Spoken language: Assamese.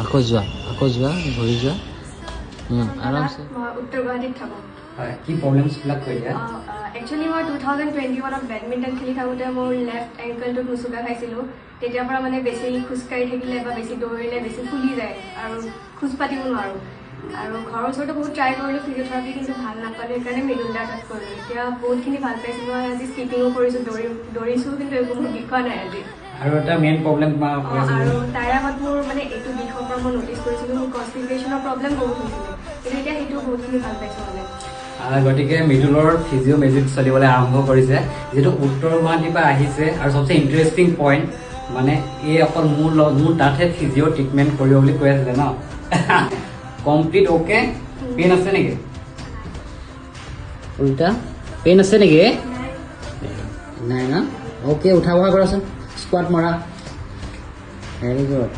আকৌ যোৱা ঘূৰি যোৱা আৰামছে উত্তৰ গুৱাহাটীত থাকোঁ কি প্ৰব্লেমছবিলাক কৈ দিয়া একচুৱেলি মই 2021ত বেডমিণ্টন খেলি থাকোঁতে মোৰ লেফ্ট এংকলটোত মোচোকা খাইছিলোঁ তেতিয়াৰ পৰা মানে বেছি খোজকাঢ়ি থাকিলে বা বেছি দৌৰিলে বেছি ফুলি যায় আৰু খোজ পাতিব নোৱাৰোঁ আৰু ঘৰৰ ওচৰতো বহুত ট্ৰাই কৰিলোঁ ফিজিঅ'থেৰাপি কিন্তু ভাল নাপালোঁ সেইকাৰণে মৃদুলদাৰ তাত কৰিলোঁ এতিয়া বহুতখিনি ভাল পাইছোঁ মই আজি স্কিপিঙো কৰিছোঁ দৌৰিছোঁ কিন্তু একো মোৰ বিষোৱা নাই আজি আৰু এটা মেইন প্ৰব্লেম আৰু তাৰে আগত মোৰ মানে এইটো বিষৰ পৰা মই ন'টিছ কৰিছিলোঁ মোৰ কনষ্টিপেশ্যনৰ প্ৰব্লেম বহুত হৈছিলে কিন্তু এতিয়া সেইটো বহুতখিনি ভাল পাইছোঁ মানে গতিকে মৃদুলৰ ফিজিঅ' মেজিক চলিবলৈ আৰম্ভ কৰিছে যিটো উত্তৰ গুৱাহাটীৰ পৰা আহিছে আৰু চবচে ইণ্টাৰেষ্টিং পইণ্ট মানে এই অকল মোৰ তাতহে ফিজিঅ' ট্ৰিটমেণ্ট কৰিব বুলি কৈ আছিলে ন কমপ্লিট অ'কে পেইন আছে নেকি উল্টা পেইন আছে নেকি নাই না অ'কে উঠা বহা কৰাচোন স্কোৱাট মৰা ভেৰি গুড